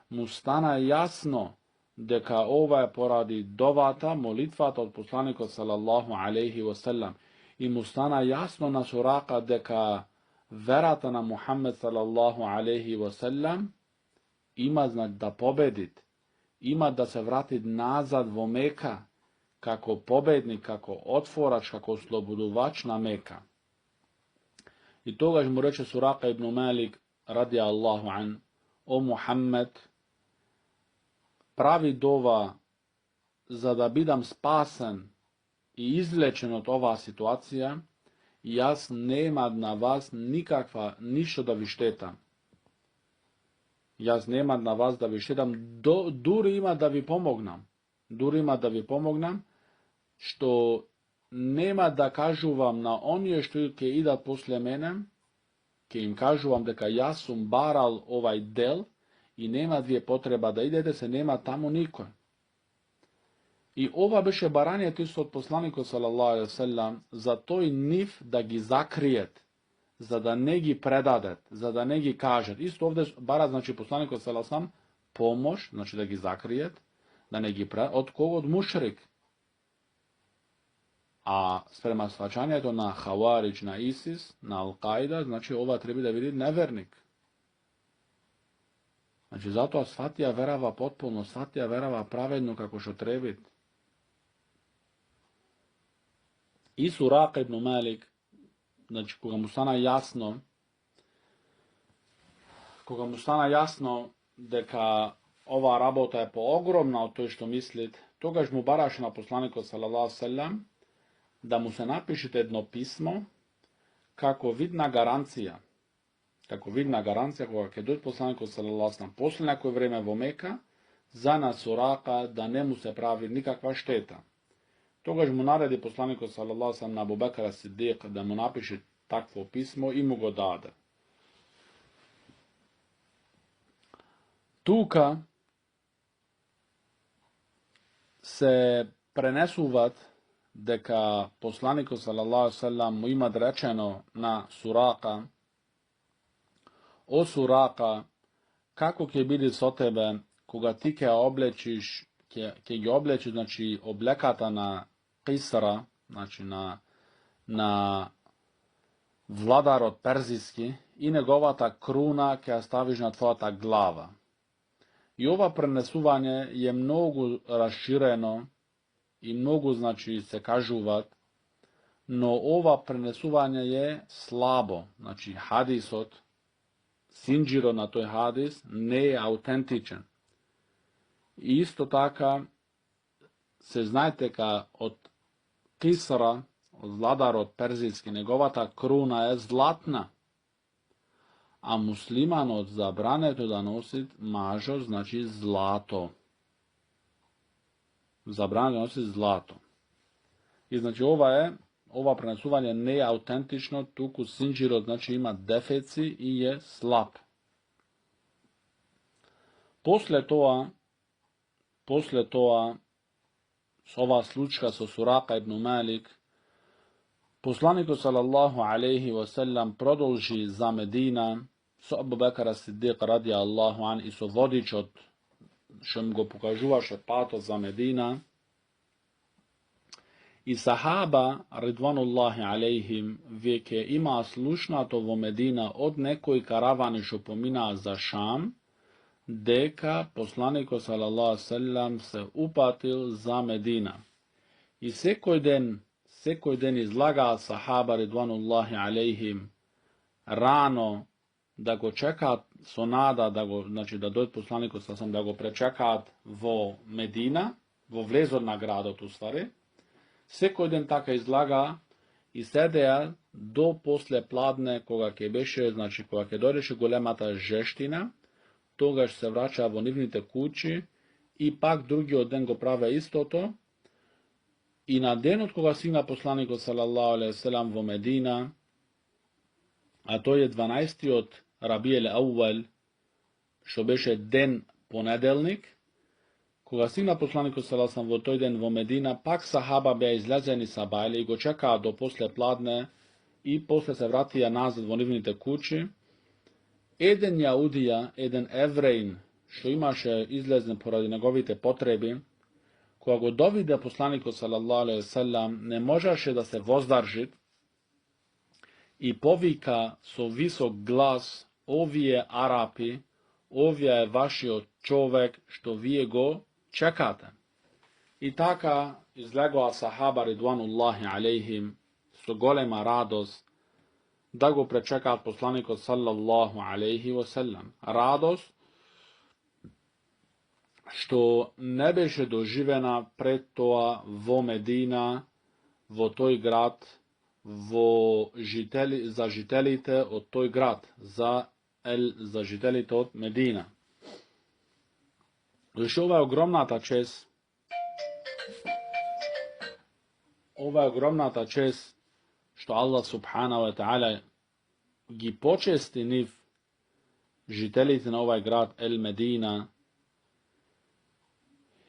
му стана јасно дека ова е поради довата, молитвата од посланикот салаллаху алейхи ве селем. И му стана јасно на Сурака дека верата на Мухаммед салаллаху алейхи ве селем има да победит, има да се врати назад во Мека, како победник, како отворач, како ослободувач на Мека. И тогаш му рече Сурака ибн Малик ради Аллаху ан: о Мухаммед, прави дова за да бидам спасен и излечен од оваа ситуација, и јас нема на вас ништо да ви штетам. Јас нема на вас да ви штетам, дури има да ви помогнам, што нема да кажувам на оние што ќе идат после мене, ќе им кажувам дека јас сум барал овај дел и нема вие потреба да идете, се нема таму никој. И ова беше барањето исто од посланикот салаллаху алейхи ве селем за тој нив да ги закриет, za da ne gi predadet, za da ne gi kažet. Isto ovdje bara, znači, poslanik sallallahu alejhi ve sellem pomoć, znači da gi zakrijet, da ne gi od koga? Od mušrik. A sprema svačanja je to na Havarić, na ISIS, na Al-Qaida, znači ova treba da vidi nevernik. Znači zato shvatija verava potpuno, shvatija verava pravedno kako što treba. I Suraka ibn Malik, znači koga mu stana jasno deka ova rabota je poogromna od to što mislit, togaž mu baraš na poslaniku sallallahu alejhi ve sellem da mu se napišete jedno pismo kako vidna garancija koga će doći poslaniku sallallahu alejhi ve sellem posle neko vrijeme vo Meka za nas Suraka da ne mu se pravi nikakva šteta. Togaž mu naredi poslaniku sallallahu alejhi ve sellem na Abu Bekra Siddiq da mu napiše takvo pismo i mu go dade. Tuka se prenesuvat deka poslaniku sallallahu alejhi ve sellem mu ima rečeno na Suraka: o Suraka, kako će biti so tebe koga ti ke oblečiš, ke ga oblečiš, znači oblekata na Kisra, znači na vladar od Perzijski, i negovata kruna koja staviš na tvoja glava. I ova prenesuvanje je mnogo rašireno i mnogo, znači, se kažuvat, no ova prenesuvanje je slabo, znači hadis od sinđiro na toj hadis ne je autentičan. I isto taka se znajte ka od Kisra, od vladara od Perzijski, negovata kruna je zlatna, a musliman od zabrane to da nosit mažo, znači zlato. Zabrane da nosit zlato. I znači ova prenesuvanje ne je autentično, tuku sinđiro, znači ima defeci i je slab. Posle toa ova slučka so Suraka ibn Malik, poslaniku sallallahu alejhi ve sellem prodolži za Medina, so Abu Bekra Siddiq radijallahu an i so vodič od šem go pokažuvaše pato za Medina, i sahaba ridvanullahi alejhim veke ima slušnato vo Medina od nekoj karavani što pomina za Šam, deka poslaniku sallallahu alejhi ve sellem se upatil za Medina. I sekoj den izlaga sahaba ridvanullahi alejhim rano da go čekat sonada, znači da dođe poslaniku sallallahu alejhi ve sellem da go prečekat vo Medina, vo vlezod na gradot u stvari. Sekoj den taka izlaga i sedeja do posle pladne koga ke beše, znači koga ke dođeše golemata žeština, togaž se vraća vo nivnite kući i pak drugi od den go prave isto to. I na den od koga stigna poslaniku sallallahu alejhi ve sellem vo Medina, a to je 12. od Rabijel Awwal, što beše den ponedelnik, koga stigna poslaniku sallallahu alejhi ve sellem vo toj den vo Medina, pak sahaba be izlazeni sa bajle i go čeka do posle pladne i posle se vratija nazad vo nivnite kući. Eden Jaudija, eden Evrejn, što imaše izlezne poradi njegovite potrebi, koja go dovide poslaniku sallallahu alejhi ve sellem, ne možaše da se vozdržit i povika so visok glas: ovije Arapi, ovija je vašio čovek što vije go čekate. I taka izlegla sahaba ridvanullahi alejhim so golema radost da go prečekat poslaniku sallallahu alejhi ve sellem. Radost što ne beše doživena pred toa vo Medina, vo toj grad, za žitelite od toj grad, za žitelite od Medina. Znači ova je ogromnata čest što Allah subhanahu wa ta'ala gi počesti niv žitelite na ovaj grad El Medina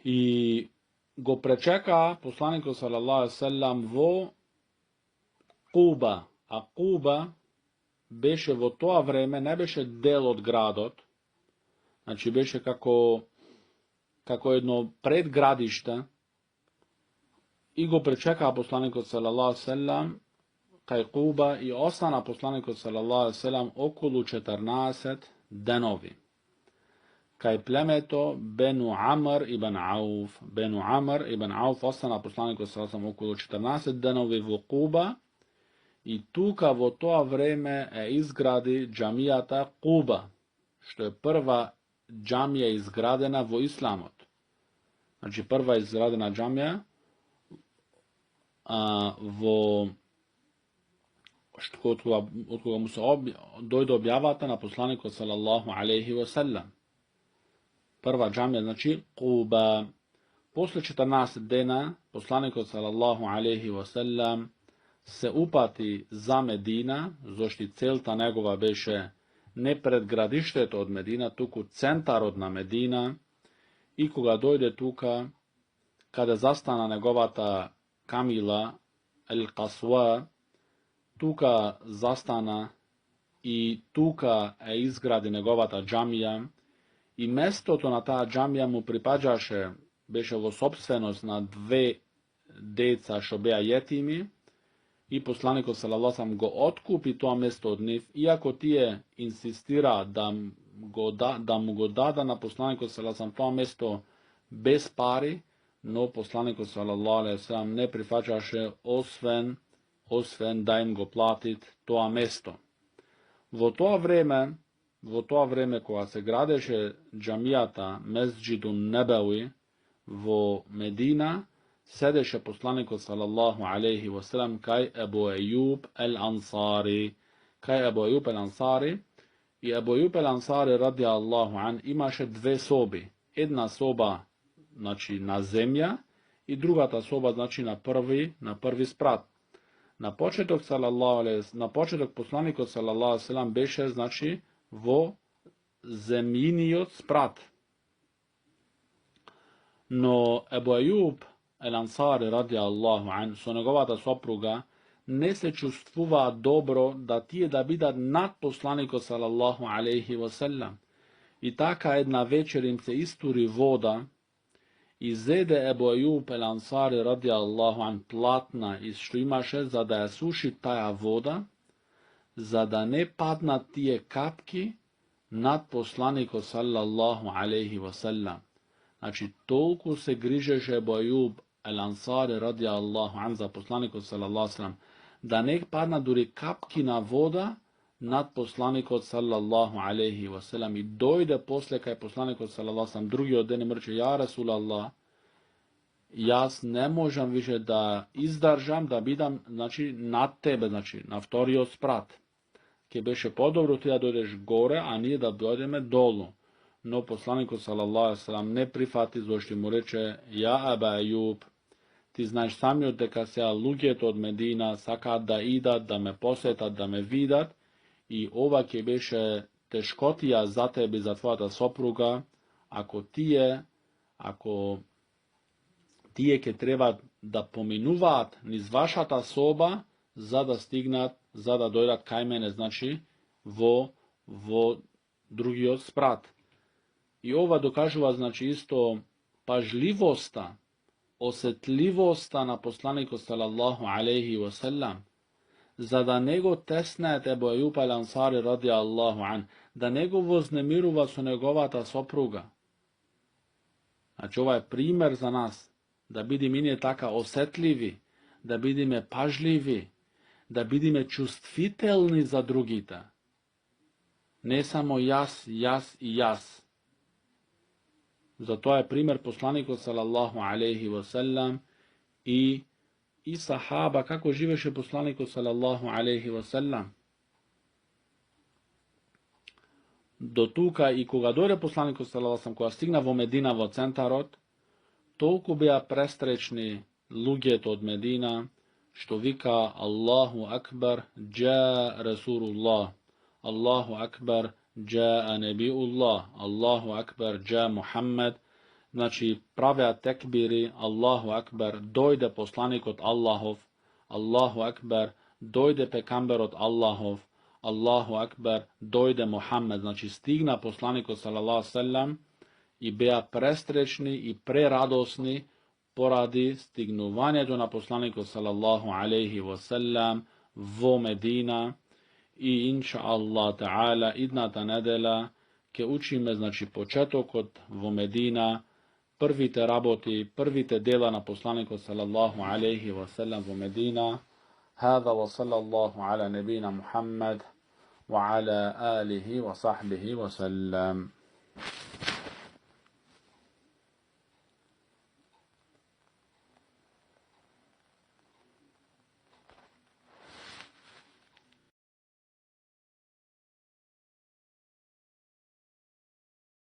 i go prečeka poslaniku sallallahu alejhi ve sellem vo Quba, a Quba беше во тоа време, не беше дел од градот, значи беше како едно предградиште, и го пречекаа посланикот салаллаху алейхи ве селем кај Куба и остана посланикот салаллаху алейхи ве селем околу 14 денови. Кај племето Бену Амр ибн Ауф. Бену Амр ибн Ауф остана посланикот салаллаху алейхи ве селем околу 14 денови во Куба и тука во тоа време изгради џамијата Куба, што е прва џамија изградена во исламот. Значи прва изградена џамија во од кога му се дојде објавата на посланикот салаллаху алейхи ве селем. Прва џамија, значи Куба. После 14 дена посланикот салаллаху алейхи ве селем се упати за Медина, зашто целта негова беше не пред градиштето од Медина, туку центарот на Медина, и кога дојде тука, каде застана неговата камила Ел-Касва, тука застана и тука изгради неговата џамија, и местото на таа џамија му припаѓаше, беше во собственост на две деца што беа јетими, и посланикот салаллаху алейхи ве селем го откупи тоа место од нив, иако тие инсистира да му го дада на посланикот салаллаху алейхи ве селем тоа место без пари, но посланикот салаллаху алейхи ве селем не прифаќаше освен да им го платит тоа место. Во тоа време кога се градеше џамијата Месџидун Небеви во Медина, седеше посланикот салаллаху алейхи ве селем кај Ебу Ејуб ел-Ансари. И Ебу Ејуб ел-Ансари ради Аллаху ан имаше две соби. Една соба, значи на земја, и другата соба, значи на први спрат. На почеток посланикот салаллаху алейхи ве селем беше, значи, во земјиниот спрат. Но Ебу Ејуб ел-Ансари ради Аллаху ан со неговата сопруга не се чувствуваа добро да тие да бидат над посланикот салаллаху алейхи ве селем. И така една вечер им се истури вода и зеде Ебу Ејуб ел-Ансари ради Аллаху ан платна и што имаше за да ја суши таа вода, за да не паднат тие капки над посланикот салаллаху алейхи ве селем. Значи толку се грижеше Ебу Ејуб ел-Ансари ради Аллаху ан за посланикот салаллаху алейхи ве селем, да не паднат дури капки на вода над посланикот салаллаху алейхи ве селем. И дојде после кај посланикот салаллаху алейхи ве селем другиот ден и му рече: ја Расулаллах, јас не можам више да издржам да бидам, значи, над тебе, значи на вториот спрат. Ке беше подобро ти да дојдеш горе, а ние да дојдеме долу. Но посланикот салаллаху алейхи ве селем не прифати, зашто му рече: ја Еба Ејуб, ти знаеш самиот дека сега луѓето од Медина сакаат да идат, да ме посетат, да ме видат, и ова ќе беше тешкотија за тебе и за твојата сопруга, ако тие ќе треба да поминуваат низ вашата соба за да стигнат, за да дојдат кај мене, значи во другиот спрат. И ова докажува, значи, исто пажливоста, осетливоста на посланикот салаллаху алейхи ве селем, за да не го теснеат Ебу Ејуб ел-Ансари ради Аллаху ан, да не го вознемирува со неговата сопруга. Значи, ова е пример за нас, да бидиме ние така осетливи, да бидиме пажливи, да бидиме чувствителни за другите. Не само јас и јас. Затоа е пример посланикот салаллаху алейхи ве селем и сахаба, како живеше посланикот салаллаху алейхи ве селем. До тука и кога дојде посланикот салаллаху алейхи ве селем, кога стигна во Медина во центарот, толку беа престречни луѓето од Медина, што вика: Аллаху акбар, џаа Расулуллах, Аллаху акбар, џаа Небиуллах, Аллаху акбар, џаа Мухаммед. Значи правеа текбири: Аллаху акбар, дојде посланикот Аллахов, Аллаху акбар, дојде пекамберот Аллахов, Allahu Akbar, dojde Muhammed, znači stigna poslaniku sallallahu sallam i beja prestrećni i preradosni poradi stignuvanja na poslaniku sallallahu alaihi wasallam vo Medina i inša Allah ta'ala idnata nedela ke učime znači početok od vo Medina prvi te raboti, prvi te dela na poslaniku sallallahu alaihi wasallam vo Medina. هذا وصلى الله على نبينا محمد وعلى آله وصحبه وسلم.